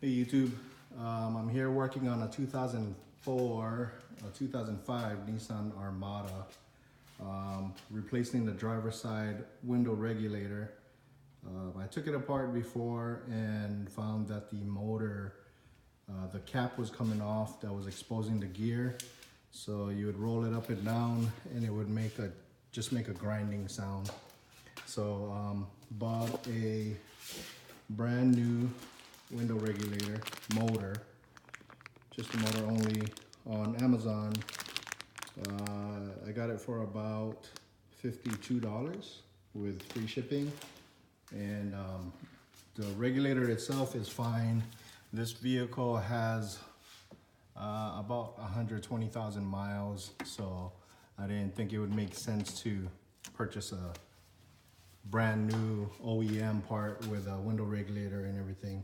Hey YouTube, I'm here working on a 2004, 2005 Nissan Armada, replacing the driver's side window regulator. I took it apart before and found that the motor, the cap was coming off that was exposing the gear. So you would roll it up and down and it would just make a grinding sound. So bought a brand new window regulator motor, just the motor only, on Amazon. I got it for about $52 with free shipping, and the regulator itself is fine. This vehicle has about 120,000 miles, so I didn't think it would make sense to purchase a brand new OEM part with a window regulator and everything.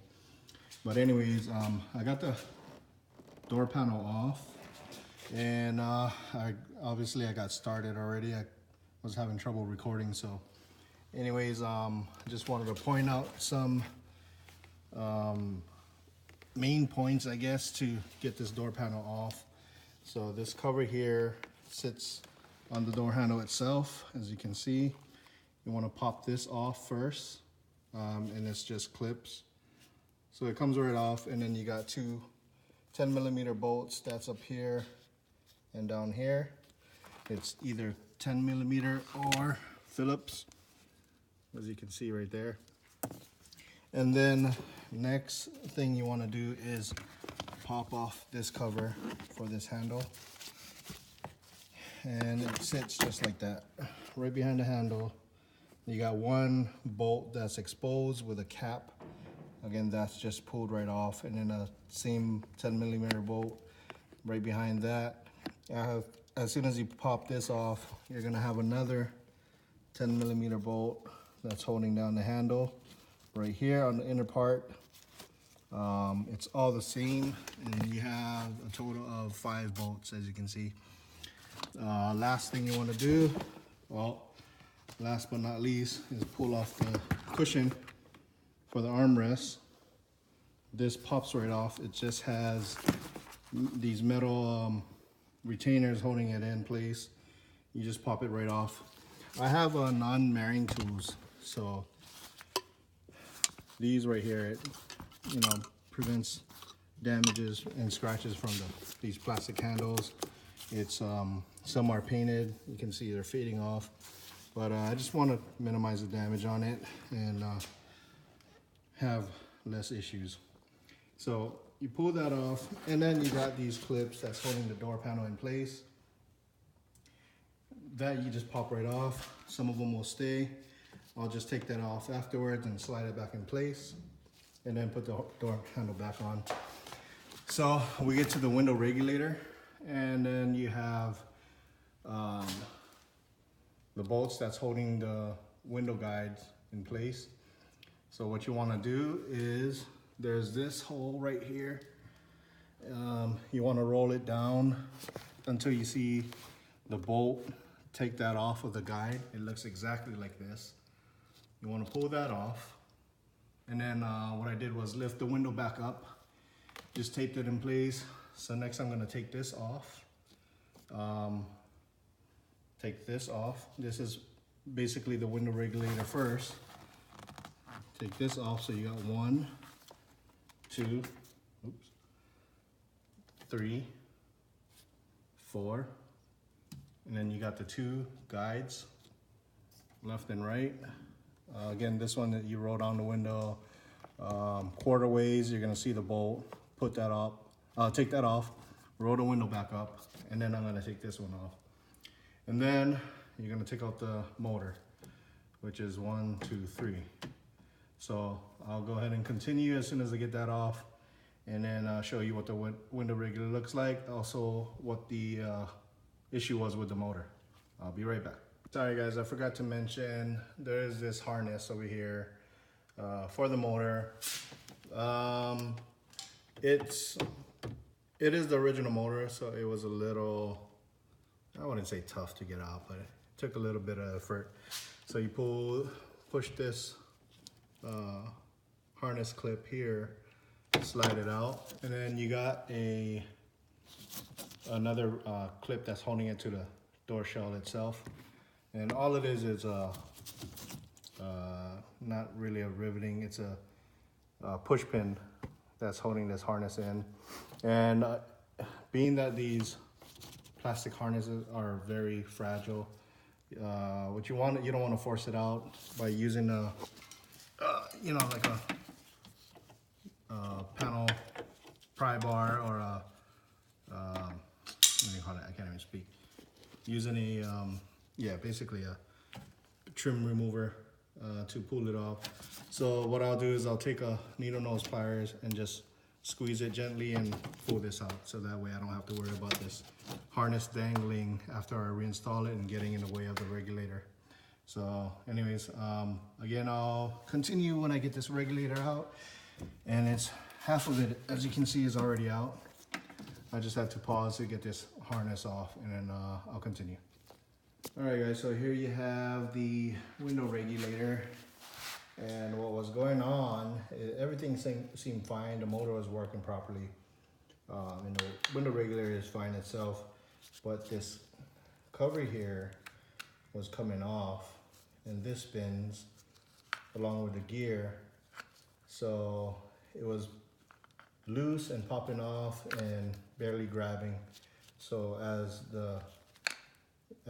But anyways, I got the door panel off, and obviously I got started already. I was having trouble recording, so anyways, just wanted to point out some main points, I guess, to get this door panel off. So this cover here sits on the door handle itself, as you can see. You want to pop this off first, and it's just clips. So it comes right off, and then you got two 10mm bolts that's up here and down here. It's either 10mm or Phillips, as you can see right there. And then next thing you want to do is pop off this cover for this handle. And it sits just like that, right behind the handle. You got one bolt that's exposed with a cap. Again, that's just pulled right off, and then a same 10mm bolt right behind that. As soon as you pop this off, you're gonna have another 10mm bolt that's holding down the handle right here on the inner part. It's all the same, and you have a total of 5 bolts, as you can see. Last thing you want to do, well, last but not least, is pull off the cushion for the armrest. This pops right off. It just has these metal retainers holding it in place. You just pop it right off. I have non-marrying tools, so these right here, it prevents damages and scratches from these plastic handles. It's some are painted. You can see they're fading off, but I just want to minimize the damage on it and have less issues. So you pull that off, and then you got these clips that's holding the door panel in place. That you just pop right off. Some of them will stay. I'll just take that off afterwards and slide it back in place, and then put the door handle back on. So we get to the window regulator, and then you have the bolts that's holding the window guides in place. So what you want to do is, there's this hole right here. You want to roll it down until you see the bolt. Take that off of the guide. It looks exactly like this. You want to pull that off, and then what I did was lift the window back up, just taped it in place. So next I'm going to take this off. Take this off. This is basically the window regulator first. Take this off, so you got 1, 2, 3, 4, and then you got the 2 guides, left and right. Again, this one that you roll down the window quarter ways, you're gonna see the bolt. Put that up, take that off, roll the window back up, and then I'm gonna take this one off. And then you're gonna take out the motor, which is 1, 2, 3. So I'll go ahead and continue as soon as I get that off, and then I'll show you what the window regulator looks like. Also, what the issue was with the motor. I'll be right back. Sorry guys, I forgot to mention, there's this harness over here for the motor. It is the original motor, so it was a little, I wouldn't say tough to get out, but it took a little bit of effort. So you push this harness clip here slide it out, and then you got another clip that's holding it to the door shell itself. And all it is not really a riveting, it's a push pin that's holding this harness in. And being that these plastic harnesses are very fragile, what you don't want to force it out by using you know, like a panel pry bar, or what do you call it? I can't even speak. Using yeah, basically a trim remover to pull it off. So what I'll do is I'll take a needle nose pliers and just squeeze it gently and pull this out, so that way I don't have to worry about this harness dangling after I reinstall it and getting in the way of the regulator. So anyways, again, I'll continue when I get this regulator out, and it's half of it, as you can see, is already out. I just had to pause to get this harness off, and then I'll continue. All right guys, so here you have the window regulator, and what was going on, everything seemed fine. The motor was working properly, and the window regulator is fine itself, but this cover here was coming off, and this spins along with the gear, so it was loose and popping off and barely grabbing. So as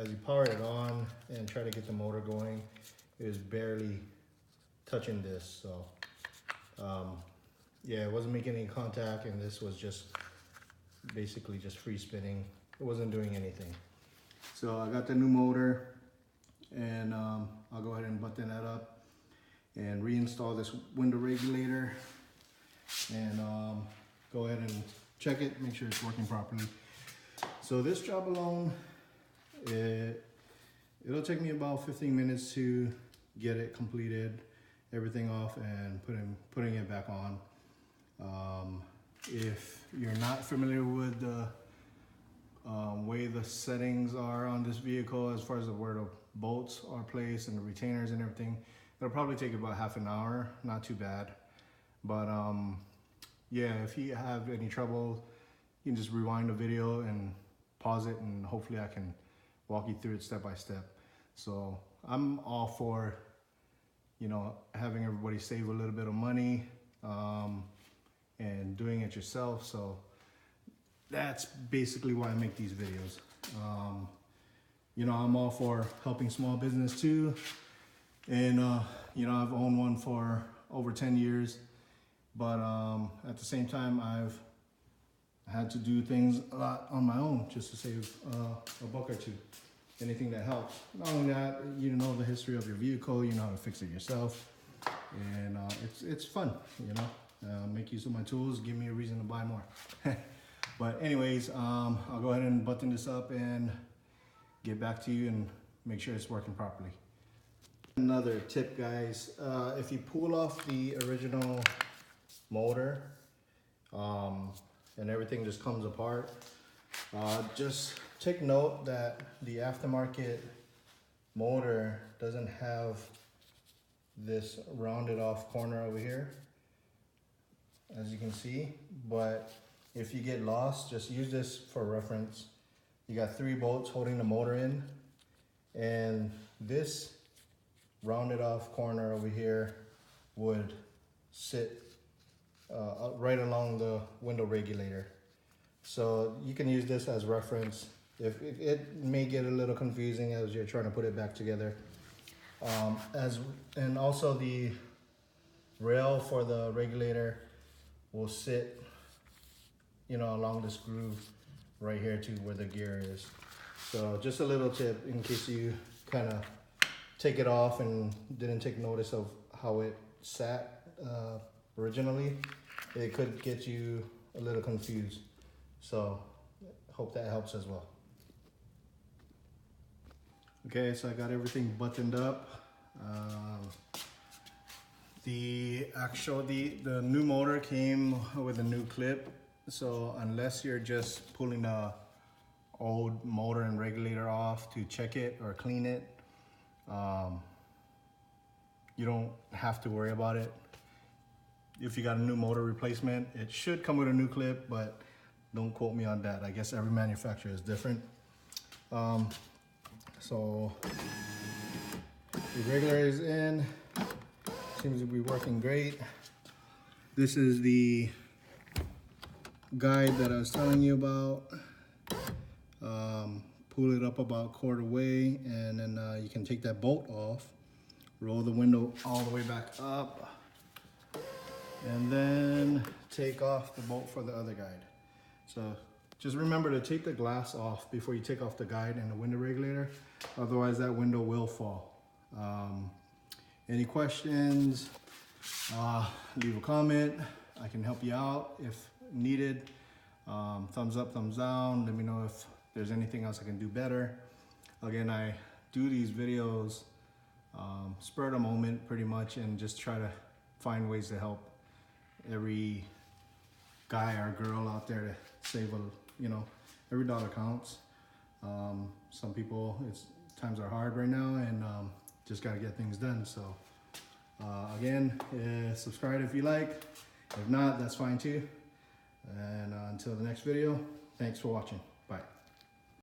you power it on and try to get the motor going, it was barely touching this. So yeah, it wasn't making any contact, and this was just basically just free spinning. It wasn't doing anything. So I got the new motor, and I'll go ahead and button that up and reinstall this window regulator, and go ahead and check it, make sure it's working properly. So this job alone, it'll take me about 15 minutes to get it completed, everything off, and putting it back on. If you're not familiar with the way the settings are on this vehicle, as far as where the bolts are placed and the retainers and everything, it'll probably take about half an hour, not too bad. But yeah, if you have any trouble, you can just rewind the video and pause it, and hopefully I can walk you through it step by step. So I'm all for, you know, having everybody save a little bit of money and doing it yourself. So that's basically why I make these videos. You know, I'm all for helping small business too. And, you know, I've owned one for over 10 years. But at the same time, I've had to do things a lot on my own just to save a buck or two. Anything that helps. Not only that, you know the history of your vehicle, you know how to fix it yourself, and it's fun, you know. Make use of my tools, give me a reason to buy more. But anyways, I'll go ahead and button this up and get back to you and make sure it's working properly. Another tip, guys, if you pull off the original motor and everything just comes apart, just take note that the aftermarket motor doesn't have this rounded off corner over here, as you can see. But if you get lost, just use this for reference. You got 3 bolts holding the motor in, and this rounded off corner over here would sit right along the window regulator. So you can use this as reference. If it may get a little confusing as you're trying to put it back together. And also the rail for the regulator will sit, you know, along this groove right here to where the gear is. So just a little tip in case you kind of take it off and didn't take notice of how it sat originally. It could get you a little confused. So hope that helps as well. Okay, so I got everything buttoned up. The new motor came with a new clip. So unless you're just pulling the old motor and regulator off to check it or clean it, you don't have to worry about it. if you got a new motor replacement, it should come with a new clip, but don't quote me on that. I guess every manufacturer is different. So the regulator is in, seems to be working great. This is the guide that I was telling you about. Pull it up about quarter way, and then you can take that bolt off, roll the window all the way back up, and then take off the bolt for the other guide. So just remember to take the glass off before you take off the guide and the window regulator, otherwise that window will fall. Any questions, leave a comment. I can help you out if needed. Thumbs up, thumbs down. Let me know if there's anything else I can do better. Again, I do these videos spur of the moment pretty much, and just try to find ways to help every guy or girl out there to save every dollar counts. Some people, times are hard right now, and just got to get things done. So again, subscribe if you like. If not, that's fine too. And until the next video, thanks for watching.